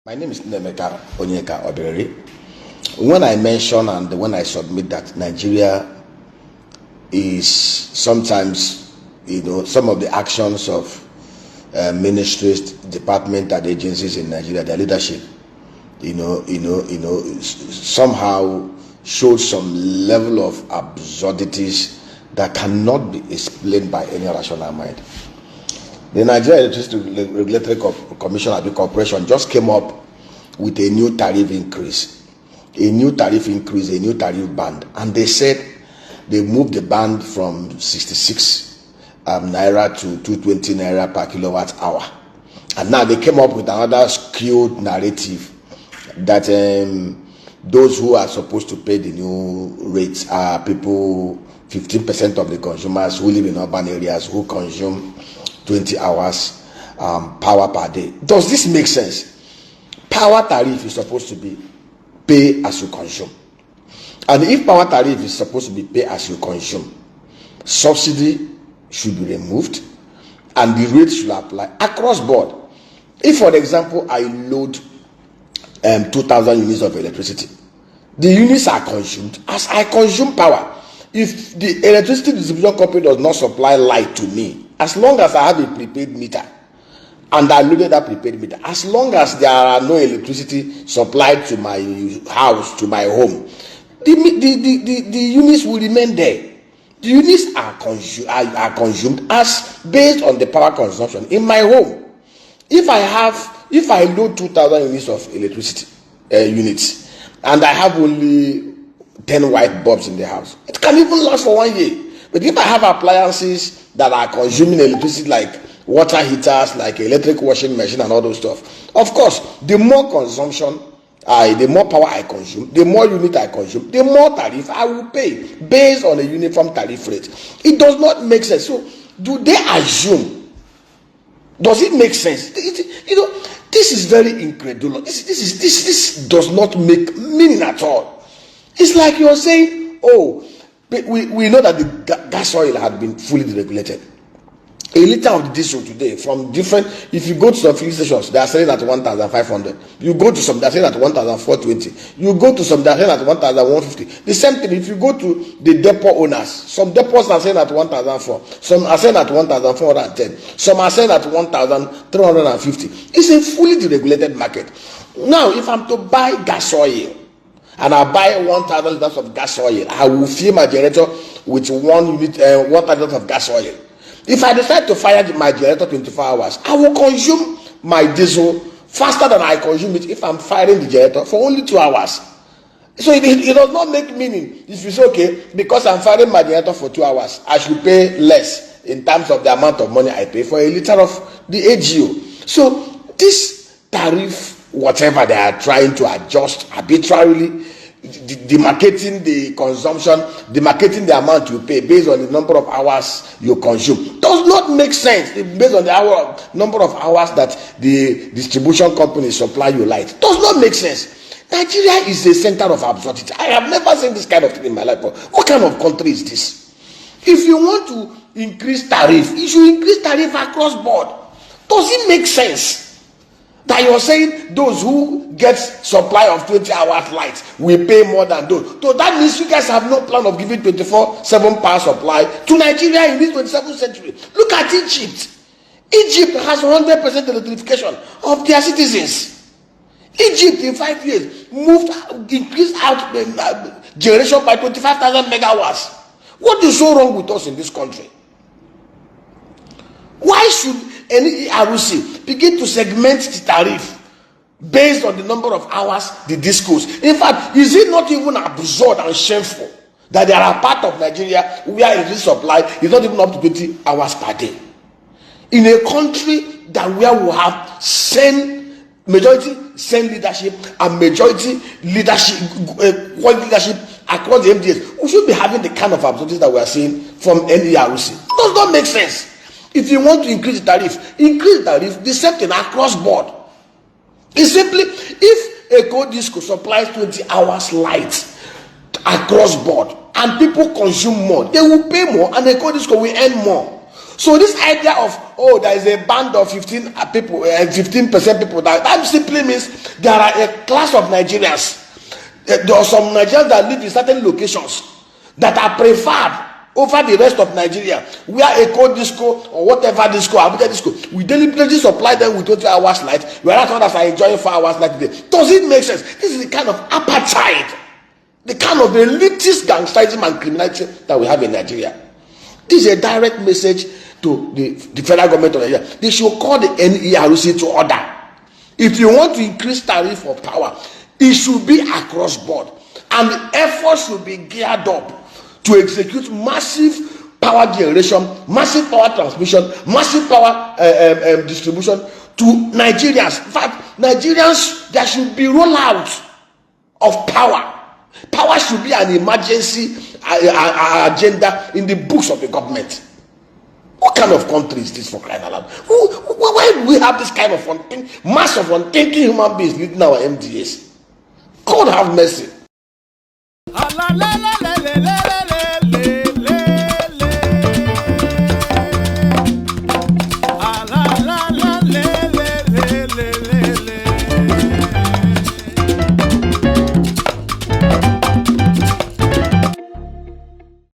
My name is Nemeka Onyeka Obereri. When I mention and when I submit that Nigeria is sometimes, some of the actions of ministries, departments, and agencies in Nigeria, their leadership, somehow shows some level of absurdities that cannot be explained by any rational mind. The Nigeria Electricity Regulatory Commission and the Corporation just came up with a new tariff increase, a new tariff band, and they said they moved the band from 66 naira to 220 naira per kilowatt hour, and now they came up with another skewed narrative that those who are supposed to pay the new rates are people, 15% of the consumers who live in urban areas who consume 20 hours power per day. Does this make sense? Power tariff is supposed to be pay as you consume. And if power tariff is supposed to be pay as you consume, subsidy should be removed and the rate should apply across board. If, for example, I load 2,000 units of electricity, the units are consumed as I consume power. If the electricity distribution company does not supply light to me, as long as I have a prepaid meter and I loaded that prepaid meter, as long as there are no electricity supplied to my house, to my home, the units will remain there. The units are consumed as based on the power consumption in my home. If I load 2,000 units of electricity units and I have only 10 white bulbs in the house, it can even last for 1 year. But if I have appliances that are consuming electricity, like water heaters, like electric washing machine and all those stuff, of course, the more consumption, the more power I consume, the more unit I consume, the more tariff I will pay based on a uniform tariff rate. It does not make sense. So do they assume? Does it make sense? This is very incredulous. This does not make meaning at all. It's like you're saying, we know that the gas oil had been fully deregulated. A liter of diesel today from different, if you go to some filling stations, they are selling at 1,500. You go to some, they are selling at 1,420. You go to some, they are selling at 1,150. The same thing, if you go to the depot owners, some depots are selling at 1,400. Some are selling at 1,410. Some are selling at 1,350. It's a fully deregulated market. Now, if I'm to buy gas oil, and I buy 1,000 liters of gas oil, I will fill my generator with 1 liter of gas oil. If I decide to fire my generator 24 hours, I will consume my diesel faster than I consume it if I'm firing the generator for only 2 hours. So it does not make meaning. If you say, okay, because I'm firing my generator for 2 hours, I should pay less in terms of the amount of money I pay for a liter of the AGO. So this tariff, whatever they are trying to adjust arbitrarily, demarcating the consumption, demarcating the amount you pay based on the number of hours you consume, does not make sense. Based on the number of hours that the distribution company supply you light, does not make sense. Nigeria is a center of absurdity. I have never seen this kind of thing in my life. What kind of country is this? If you want to increase tariff, you should increase tariff across board. Does it make sense that you're saying those who get supply of 20 hours light will pay more than those? So that means you guys have no plan of giving 24/7 power supply to Nigeria in this 27th century. Look at Egypt. Egypt has 100% electrification of their citizens. Egypt in 5 years increased out generation by 25,000 megawatts. What is so wrong with us in this country? Why should any RUC begin to segment the tariff based on the number of hours the discourse? In fact, is it not even absurd and shameful that there are parts of Nigeria where electricity supply is not even up to 20 hours per day? In a country where we have majority sane leadership and majority leadership, quality leadership across the MDS, we should be having the kind of absurdities that we are seeing from any RUC. It does not make sense. If you want to increase the tariff, the same thing across board. It's simply, if a cold disco supplies 20 hours light across board and people consume more, they will pay more and a cold disco will earn more. So this idea of there is a band of 15 people, 15% people, that simply means there are a class of Nigerians. There are some Nigerians that live in certain locations that are preferred over the rest of Nigeria, where Eco Disco or whatever disco, Abuja Disco, we deliberately supply them with 20 hours light, whereas others are enjoying 4 hours light a day. Does it make sense? This is the kind of apartheid, the kind of elitist gangsterism and criminality that we have in Nigeria. This is a direct message to the federal government of Nigeria. They should call the NERC to order. If you want to increase tariff of power, it should be across board, and the efforts should be geared up to execute massive power generation, massive power transmission, massive power distribution to Nigerians. In fact, Nigerians, there should be rollout of power. Power should be an emergency agenda in the books of the government. What kind of country is this, for crying out loud? Why do we have this kind of mass of unthinking human beings leading our MDAs? God have mercy.